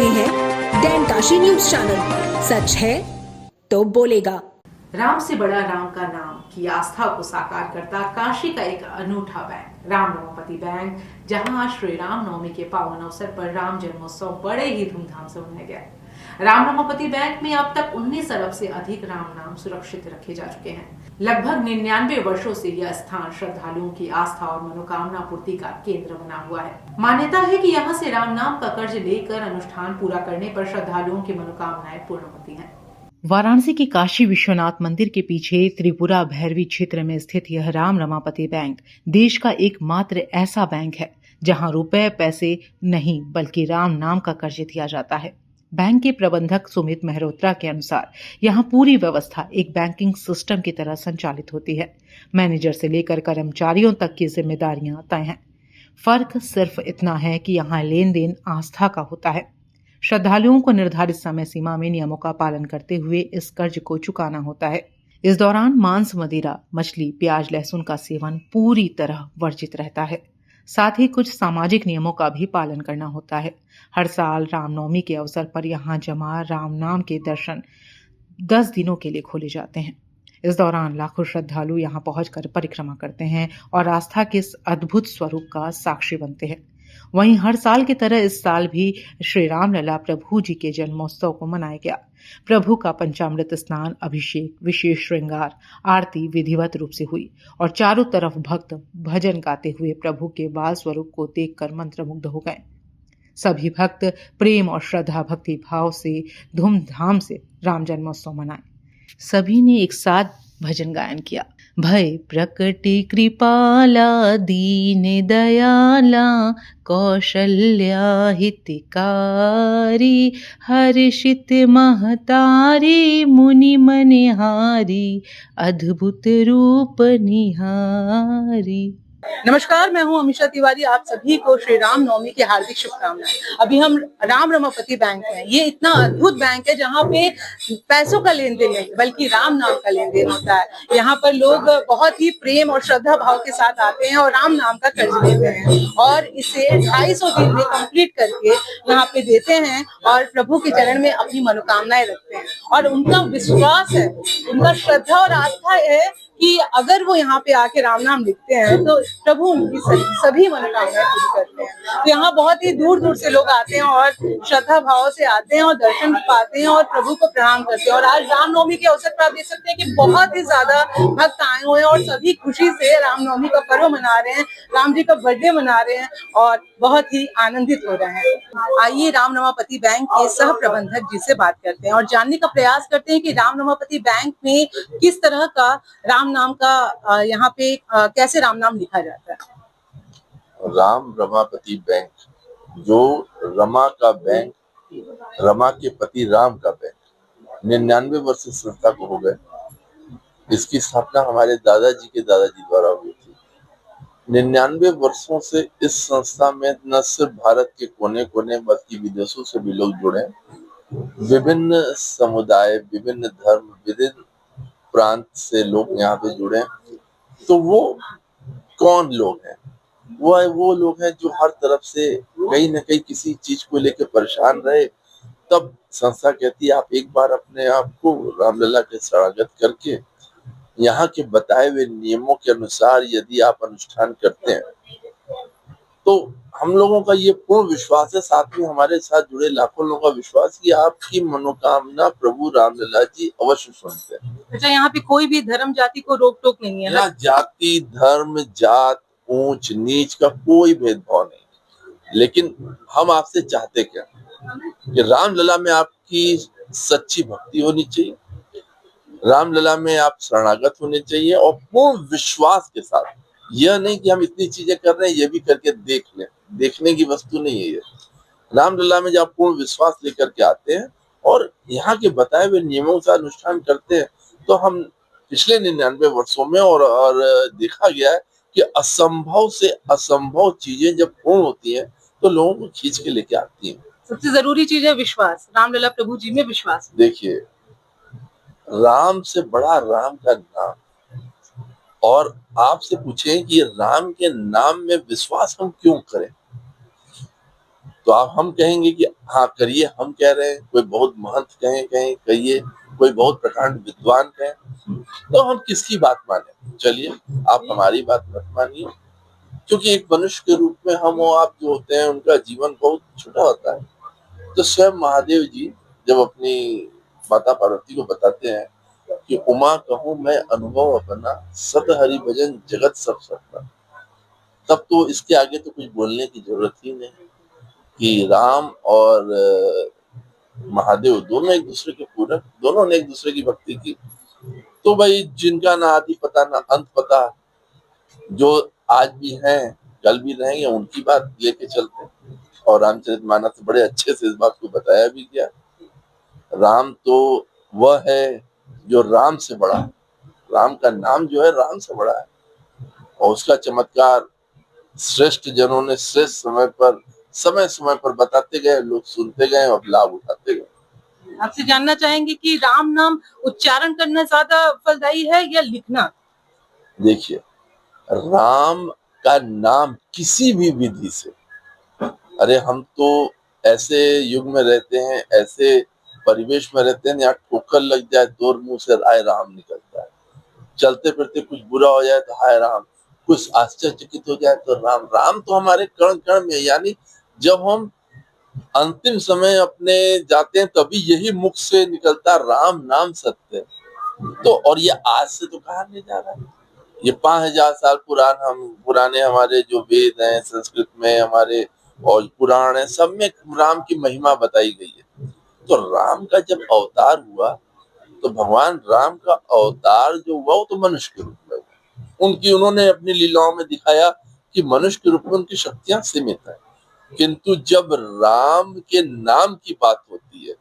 रहे हैं डैनकाशी news channel. सच है तो बोलेगा। राम से बड़ा राम का नाम की आस्था को साकार करता काशी का एक अनूठा बैंक राम रमापति बैंक, जहां आज श्री राम नवमी के पावन अवसर पर राम जन्मोत्सव बड़े ही धूमधाम से मनाया गया। राम रमापति बैंक में अब तक 19 अरब से अधिक राम नाम सुरक्षित रखे जा चुके हैं। लगभग 99 वर्षों से यह स्थान श्रद्धालुओं की आस्था और मनोकामना पूर्ति का केंद्र बना हुआ है। मान्यता है कि यहाँ से राम नाम का कर्ज लेकर अनुष्ठान पूरा करने पर श्रद्धालुओं की मनोकामनाएं पूर्ण होती हैं। वाराणसी के काशी विश्वनाथ मंदिर के पीछे त्रिपुरा भैरवी क्षेत्र में स्थित यह राम रमापति बैंक देश का एकमात्र ऐसा बैंक है जहां रुपए पैसे नहीं बल्कि राम नाम का कर्ज दिया जाता है। बैंक के प्रबंधक सुमित मेहरोत्रा के अनुसार यहां पूरी व्यवस्था एक बैंकिंग सिस्टम की तरह संचालित होती है। मैनेजर से लेकर कर्मचारियों तक की जिम्मेदारियां तय हैं। फर्क सिर्फ इतना है कि यहां लेन देन आस्था का होता है। श्रद्धालुओं को निर्धारित समय सीमा में नियमों का पालन करते हुए इस कर्ज को चुकाना होता है। इस दौरान मांस, मदिरा, मछली, प्याज, लहसुन का सेवन पूरी तरह वर्जित रहता है। साथ ही कुछ सामाजिक नियमों का भी पालन करना होता है। हर साल रामनवमी के अवसर पर यहाँ जमा राम नाम के दर्शन 10 दिनों के लिए खोले जाते हैं। इस दौरान लाखों श्रद्धालु यहाँ पहुंचकर परिक्रमा करते हैं और आस्था के इस अद्भुत स्वरूप का साक्षी बनते हैं। वहीं हर साल की तरह इस साल भी श्री राम लला प्रभु जी के जन्मोत्सव को मनाया गया। प्रभु का पंचामृत स्नान, अभिषेक, विशेष श्रृंगार, आरती विधिवत रूप से हुई और चारों तरफ भक्त भजन गाते हुए प्रभु के बाल स्वरूप को देखकर मंत्रमुग्ध हो गए। सभी भक्त प्रेम और श्रद्धा भक्ति भाव से धूमधाम से राम जन्मोत्सव मनाए। सभी ने एक साथ भजन गायन किया। भय प्रकटि कृपाला दीन दयाला कौशल्या हितकारी हर्षित महतारी मुनि मनिहारी अद्भुत रूप निहारी। नमस्कार, मैं हूं अमीषा तिवारी। आप सभी को श्री राम नवमी की हार्दिक शुभकामनाएं। अभी हम राम रमापति बैंक में, ये इतना अद्भुत बैंक है जहां पे पैसों का लेन देन नहीं बल्कि राम नाम का लेन देन होता है। यहाँ पर लोग बहुत ही प्रेम और श्रद्धा भाव के साथ आते हैं और राम नाम का कर्ज लेते हैं और इसे 250 दिन में कंप्लीट करके यहाँ पे देते हैं और प्रभु के चरण में अपनी मनोकामनाएं रखते हैं। और उनका विश्वास है, उनका श्रद्धा और आस्था है कि अगर वो यहाँ पे आके राम नाम लिखते हैं तो प्रभु उनकी सभी मनोकामनाएं पूरी करते हैं। तो यहाँ बहुत ही दूर दूर से लोग आते हैं और श्रद्धा भाव से आते हैं और दर्शन पाते हैं और प्रभु को प्रणाम करते हैं। और आज रामनवमी के अवसर पर आप देख सकते हैं कि बहुत ही ज्यादा भक्त आए हुए हैं और सभी खुशी से रामनवमी का पर्व मना रहे हैं, राम जी का बर्थडे मना रहे हैं और बहुत ही आनंदित हो रहे हैं। आइए राम रमापति बैंक के सह प्रबंधक जी से बात करते हैं और जानने का प्रयास करते हैं कि राम रमापति बैंक में किस तरह का राम नाम का यहाँ पे कैसे राम नाम लिखा जाता है। राम रमापति बैंक, जो रमा का बैंक, रमा के पति राम का बैंक 99 वर्ष संस्था को हो गए। इसकी स्थापना हमारे दादाजी के दादाजी द्वारा हुई थी। 99 वर्षों से इस संस्था में न सिर्फ भारत के कोने कोने बल्कि विदेशों से भी लोग जुड़े। विभिन्न समुदाय, विभिन्न धर्म, विभिन्न प्रांत से लोग यहाँ पे जुड़े। तो वो कौन लोग हैं? वो लोग हैं जो हर तरफ से कहीं न कहीं किसी चीज को लेकर परेशान रहे। तब संस्था कहती है आप एक बार अपने आप को रामलला के शरणागत करके यहाँ के बताए हुए नियमों के अनुसार यदि आप अनुष्ठान करते हैं तो हम लोगों का ये पूर्ण विश्वास है, साथ में हमारे साथ जुड़े लाखों लोगों का विश्वास कि आपकी मनोकामना प्रभु रामलला जी अवश्य सुनते हैं। अच्छा, यहाँ पे कोई भी धर्म जाति को रोक टोक नहीं है? जाति, धर्म, जात, ऊंच नीच का कोई भेदभाव नहीं। लेकिन हम आपसे चाहते क्या कि रामलला में आपकी सच्ची भक्ति होनी चाहिए, रामलला में आप शरणागत होने चाहिए और पूर्ण विश्वास के साथ। यह नहीं कि हम इतनी चीजें कर रहे हैं ये भी करके देख लें, देखने की वस्तु नहीं है ये। रामलला में जब पूर्ण विश्वास लेकर के आते हैं और यहाँ के बताए हुए नियमों का अनुष्ठान करते हैं तो हम पिछले 99 वर्षों में और देखा गया है कि असंभव से असंभव चीजें जब पूर्ण होती हैं तो लोगों को खींच के लेके आती हैं। सबसे जरूरी चीज है विश्वास, रामलला प्रभु जी में विश्वास। देखिए, राम से बड़ा राम का नाम। और आपसे पूछें कि राम के नाम में विश्वास हम क्यों करें, तो आप हम कहेंगे कि हाँ करिए, हम कह रहे हैं, कोई बहुत महंत कहें कहें कहिए, कोई बहुत प्रकांड विद्वान कहें, तो हम किसकी बात माने? चलिए, आप हमारी बात मत मानिए, क्योंकि एक मनुष्य के रूप में हम और आप जो होते हैं उनका जीवन बहुत छोटा होता है। तो स्वयं महादेव जी जब अपनी माता पार्वती को बताते हैं कि उमा कहूँ मैं अनुभव अपना, सत हरि भजन जगत सब सपना, तब तो इसके आगे तो कुछ बोलने की जरूरत ही नहीं कि राम और महादेव दोनों एक दूसरे के पूरक, दोनों ने एक दूसरे की भक्ति की। तो भाई जिनका ना आदि पता ना अंत पता, जो आज भी हैं कल भी रहेंगे, उनकी बात लेके चलते हैं। और रामचरितमानस से बड़े अच्छे से इस बात को बताया भी गया। राम तो वह है जो राम से बड़ा है, राम का नाम जो है राम से बड़ा है, और उसका चमत्कार श्रेष्ठ जनों ने श्रेष्ठ समय समय पर बताते गए, लोग सुनते गए और लाभ उठाते गए। आपसे जानना चाहेंगे कि राम नाम उच्चारण करना ज्यादा फलदायी है या लिखना? देखिए, राम का नाम किसी भी विधि से, अरे हम तो ऐसे युग में रहते हैं, ऐसे परिवेश में रहते हैं, यहाँ ठोकर लग जाए तो मुंह से हाय राम निकलता है, चलते फिरते कुछ बुरा हो जाए तो हाय राम, कुछ आश्चर्यचकित हो जाए तो राम। राम तो हमारे कण कण में, यानी जब हम अंतिम समय अपने जाते हैं तभी यही मुख से निकलता राम नाम सत्य। तो और ये आज से तो कहा नहीं जा रहा है, ये 5000 साल पुराने हमारे जो वेद हैं संस्कृत में, हमारे और पुराण है, सब में राम की महिमा बताई गई है। तो राम का जब अवतार हुआ तो भगवान राम का अवतार जो हुआ वो तो मनुष्य के रूप में हुआ। उन्होंने अपनी लीलाओं में दिखाया कि मनुष्य के रूप में उनकी शक्तियां सीमित है, किंतु जब राम के नाम की बात होती है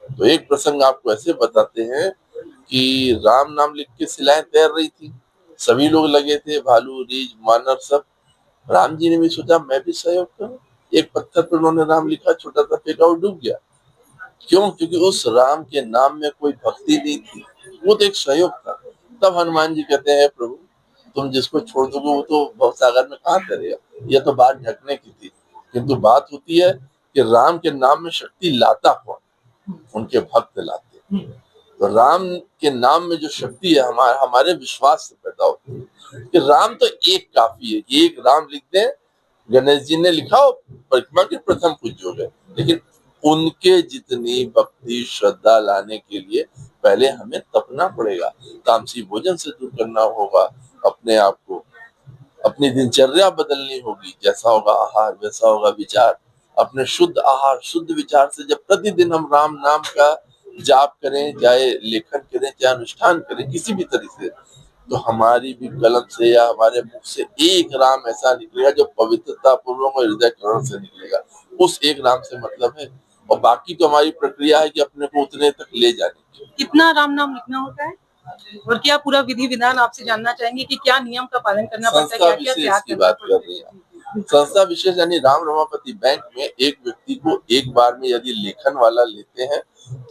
तो एक प्रसंग आपको ऐसे बताते हैं कि राम नाम लिख के शिलाएं तैर रही थी, सभी लोग लगे थे, भालू रीछ मानव सब। राम जी ने भी सोचा मैं भी सहयोग करूं, एक पत्थर पर उन्होंने राम लिखा, छोटा सा फेंका और डूब गया। क्यों? क्योंकि उस राम के नाम में कोई भक्ति नहीं थी, वो तो एक सहयोग था। तब हनुमान जी कहते हैं प्रभु तुम जिसको छोड़ दोगे वो तो भवसागर में कहाँ तैरेगा, यह तो बात ढकने की थी। किंतु बात होती है कि राम के नाम में शक्ति लाता कौन? उनके भक्त लाते। तो राम के नाम में जो शक्ति है हमारे विश्वास से पैदा होती है कि राम तो एक काफी है, एक राम लिख दें, गणेश जी ने लिखा और परिक्रमा के प्रथम पूज्य हो गए। लेकिन उनके जितनी भक्ति श्रद्धा लाने के लिए पहले हमें तपना पड़ेगा, तामसी भोजन से दूर करना होगा अपने आप को, अपनी दिनचर्या बदलनी होगी, जैसा होगा आहार वैसा होगा विचार। अपने शुद्ध आहार शुद्ध विचार से जब प्रतिदिन हम राम नाम का जाप करें, चाहे लेखन करें चाहे अनुष्ठान करें किसी भी तरीके से, तो हमारी भी कलम से या हमारे मुख से एक राम ऐसा निकलेगा जो पवित्रता पूर्वक और हृदय करण से निकलेगा। उस एक राम से मतलब है, और बाकी तो हमारी प्रक्रिया है कि अपने को उतने तक ले जाने की। कितना राम नाम लिखना होता है और क्या पूरा विधि विधान आपसे जानना चाहेंगे कि क्या नियम का पालन करना पड़ता है, क्या क्या त्याग करना पड़ता है? संस्था विशेष यानी राम रमापति बैंक में एक व्यक्ति को एक बार में यदि लेखन वाला लेते हैं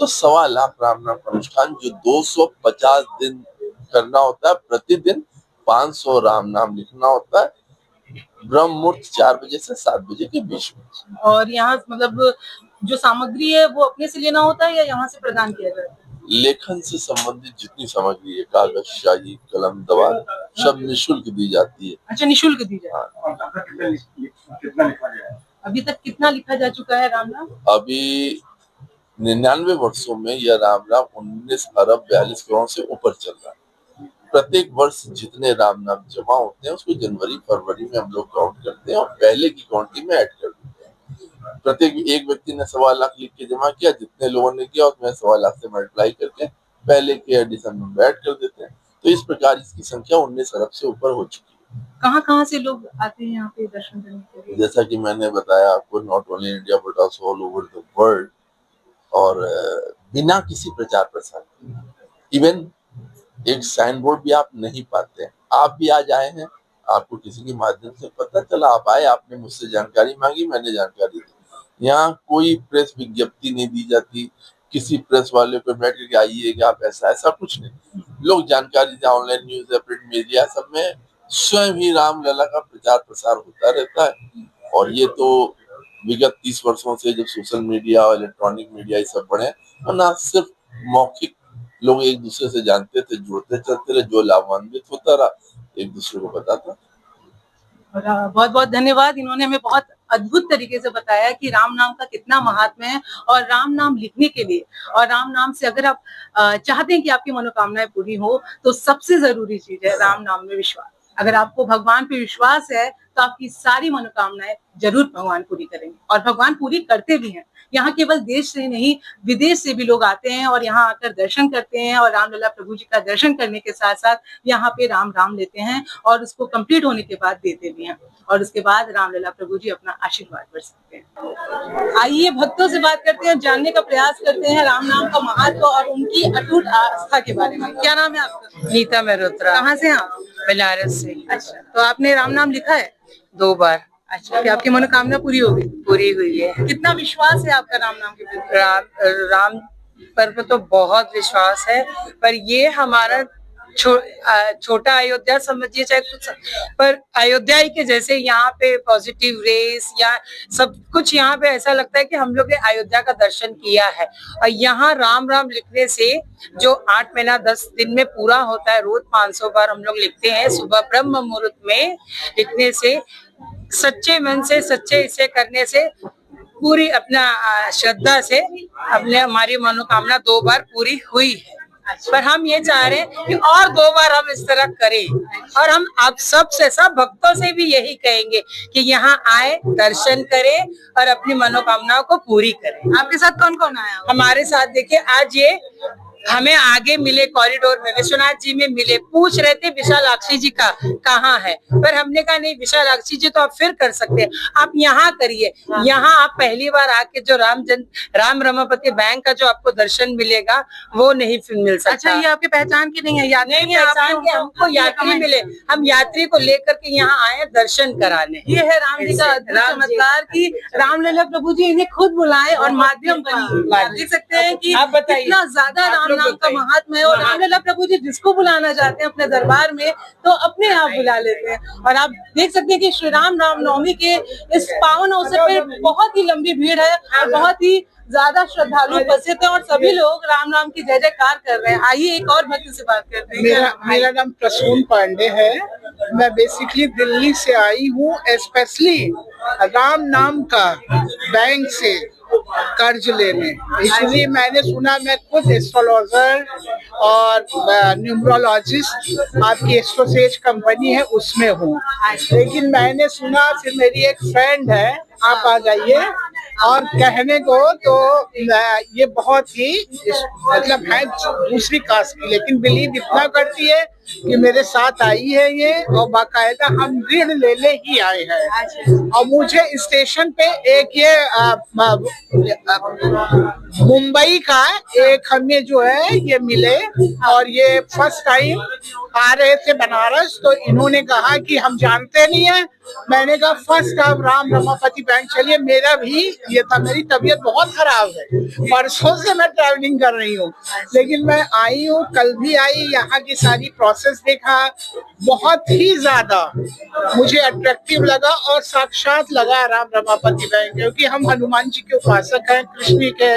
तो 1.25 लाख राम नाम का अनुष्ठान जो 250 दिन करना होता है, प्रतिदिन 500 राम नाम लिखना होता है, ब्रह्म मुहूर्त 4 बजे से 7 बजे के बीच में। और यहाँ मतलब जो सामग्री है वो अपने से लेना होता है या यहाँ से प्रदान किया जाता है? लेखन से संबंधित जितनी सामग्री है, कागज शाही कलम दवात, सब निःशुल्क दी जाती है। अच्छा, निःशुल्क दी जाए। हाँ। कितना लिखा गया है? अभी तक कितना लिखा जा चुका है राम नाम? अभी 99 वर्षों में यह राम नाम 19 अरब 42 करोड़ से ऊपर चल रहा है। प्रत्येक वर्ष जितने राम नाम जमा होते हैं उसको जनवरी फरवरी में हम लोग काउंट करते हैं और पहले की काउंटिंग में ऐड कर देते हैं। प्रत्येक एक व्यक्ति ने 1.25 लाख लिख के जमा किया, जितने लोगों ने किया उसमें 1.25 लाख से मल्टीप्लाई करके पहले के एडिशन में ऐड कर देते हैं। तो इस प्रकार इसकी संख्या 19 अरब से ऊपर हो चुकी है। कहाँ से लोग आते हैं यहाँ पे दर्शन करने के लिए? जैसा कि मैंने बताया आपको, not only India but also all over the world, और बिना किसी प्रचार प्रसार, इवन एक साइन बोर्ड भी आप नहीं पाते हैं। आप भी आज आए हैं, आपको किसी के माध्यम से पता चला, आप आए, आपने मुझसे जानकारी मांगी, मैंने जानकारी दी। यहाँ कोई प्रेस विज्ञप्ति नहीं दी जाती, किसी प्रेस वाले को बैठ के आइएगा आप, ऐसा कुछ नहीं। लोग जानकारी, ऑनलाइन न्यूज है, प्रिंट मीडिया, सब में स्वयं ही राम लला का प्रचार प्रसार होता रहता है। और ये तो विगत 30 वर्षों से जब सोशल मीडिया और इलेक्ट्रॉनिक मीडिया ये सब बढ़े, और ना सिर्फ मौखिक लोग एक दूसरे से जानते थे, जुड़ते चलते रहे, जो लाभान्वित होता रहा एक दूसरे को बताता। बहुत बहुत धन्यवाद। इन्होंने हमें बहुत अद्भुत तरीके से बताया कि राम नाम का कितना महात्म्य है, और राम नाम लिखने के लिए और राम नाम से अगर आप चाहते हैं कि आपकी मनोकामनाएं पूरी हो, तो सबसे जरूरी चीज है राम नाम में विश्वास। अगर आपको भगवान पे विश्वास है तो आपकी सारी मनोकामनाएं जरूर भगवान पूरी करेंगे, और भगवान पूरी करते भी हैं। यहाँ केवल देश से नहीं, विदेश से भी लोग आते हैं और यहाँ आकर दर्शन करते हैं, और रामलला प्रभु जी का दर्शन करने के साथ साथ यहाँ पे राम राम लेते हैं, और उसको कंप्लीट होने के बाद देते भी हैं, और उसके बाद रामलला प्रभु जी अपना आशीर्वाद कर सकते हैं। आइए भक्तों से बात करते हैं, जानने का प्रयास करते हैं राम नाम का महत्व और उनकी अटूट आस्था के बारे में। क्या नाम है आपका? नीता मेहरोत्रा। कहाँ से हैं आप? बनारस से। अच्छा, तो आपने राम नाम लिखा है? 2 बार। अच्छा, क्या आपकी मनोकामना पूरी हो गई? पूरी हुई है। कितना विश्वास है आपका राम नाम के प्रति? राम पर तो बहुत विश्वास है, पर ये हमारा छोटा अयोध्या समझिए चाहे कुछ, पर अयोध्या ही के जैसे यहाँ पे पॉजिटिव रेस या सब कुछ यहाँ पे ऐसा लगता है कि हम लोग ने अयोध्या का दर्शन किया है। और यहाँ राम राम लिखने से जो 8 महीना 10 दिन में पूरा होता है, रोज 500 बार हम लोग लिखते हैं सुबह ब्रह्म मुहूर्त में लिखने से, सच्चे मन से सच्चे इसे करने से पूरी अपना श्रद्धा से अपने हमारी मनोकामना 2 बार पूरी हुई है। पर हम ये चाह रहे हैं कि और 2 बार हम इस तरह करें, और हम आप सब भक्तों से भी यही कहेंगे कि यहाँ आए, दर्शन करें और अपनी मनोकामनाओं को पूरी करें। आपके साथ कौन कौन आया? हमारे साथ देखिए आज ये हमें आगे मिले, कॉरिडोर में विश्वनाथ जी में मिले, पूछ रहे थे विशालाक्षी जी का कहाँ है, पर हमने कहा नहीं विशालाक्षी जी तो आप फिर कर सकते हैं, आप यहाँ करिए। यहाँ आप पहली बार आके जो राम रमापति बैंक का जो आपको दर्शन मिलेगा वो नहीं फिर मिल सकता। अच्छा, ये आपकी पहचान की नहीं है? नहीं पहचान के हमको यात्री मिले, हम यात्री को लेकर के यहाँ आए दर्शन कराने। ये है राम जी का अद्भुत चमत्कार कि रामलला प्रभु जी इन्हें खुद बुलाए और माध्यम बनी। देख सकते हैं कि कितना ज्यादा राम नाम का महात्मा है, और रामलला प्रभु जी जिसको बुलाना चाहते हैं अपने दरबार में तो अपने आप बुला लेते हैं। और आप देख सकते हैं कि श्री राम नवमी के इस पावन अवसर पे बहुत ही लंबी भीड़ है और बहुत ही ज्यादा श्रद्धालु उपस्थित हैं, और सभी लोग राम नाम की जय जयकार कर रहे हैं। आइए एक और भक्त से बात करते हैं। मेरा नाम प्रसून पांडे है। मैं बेसिकली दिल्ली से आई हूँ, स्पेशली राम नाम का बैंक से कर्ज लेने। इसलिए मैंने सुना, मैं खुद एस्ट्रोलॉजर और न्यूमरोलॉजिस्ट आपकी एस्ट्रोसेज कंपनी है उसमें हूँ, लेकिन मैंने सुना, फिर मेरी एक फ्रेंड है, आप आ जाइए, और कहने को तो ये बहुत ही मतलब है दूसरी कास्ट की, लेकिन बिलीव इतना करती है कि मेरे साथ आई है ये, और बाकायदा हम ऋण लेने ही आए हैं। और मुझे स्टेशन पे एक ये मुंबई का एक हमें जो है ये मिले, और ये फर्स्ट टाइम आ रहे थे बनारस, तो इन्होंने कहा कि हम जानते नहीं है। मैंने कहा first time Ram Ramapati bank चलिए। मेरा भी ये था, मेरी तबीयत बहुत खराब है, परसों से मैं ट्रैवलिंग कर रही हूँ, लेकिन मैं आई हूँ, कल भी आई, यहाँ की सारी प्रोसेस देखा, बहुत ही ज्यादा मुझे अट्रैक्टिव लगा और साक्षात लगा राम रमापति बैंक, क्योंकि हम हनुमान जी के उपासक हैं, कृष्ण के,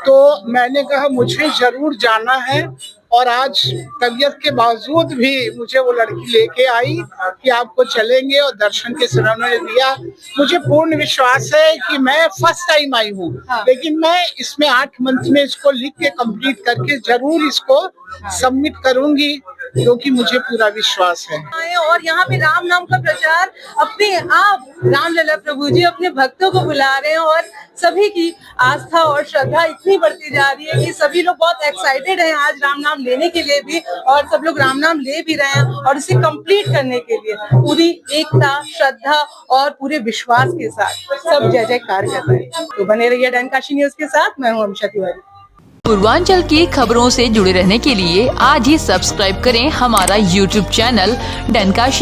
तो मैंने कहा मुझे जरूर जाना है। और आज तबीयत के बावजूद भी मुझे वो लड़की लेके आई कि आपको चलेंगे, और दर्शन के समय उन्होंने दिया। मुझे पूर्ण विश्वास है कि मैं फर्स्ट टाइम आई हूँ, लेकिन मैं इसमें 8 मंथ में इसको लिख के कंप्लीट करके जरूर इसको सबमिट करूंगी, क्योंकि मुझे पूरा विश्वास है। और यहाँ पे राम नाम का प्रचार अपने आप रामलला प्रभु जी अपने भक्तों को बुला रहे हैं, और सभी की आस्था और श्रद्धा इतनी बढ़ती जा रही है कि सभी लोग बहुत एक्साइटेड हैं आज राम नाम लेने के लिए भी, और सब लोग राम नाम ले भी रहे हैं, और उसे कंप्लीट करने के लिए पूरी एकता, श्रद्धा और पूरे विश्वास के साथ सब जय जयकार कर रहे हैं। तो बने रहिए डनकाशी न्यूज के साथ, मैं हूँ अमीषा तिवारी। पूर्वांचल की खबरों से जुड़े रहने के लिए आज ही सब्सक्राइब करें हमारा YouTube चैनल डनकाशी।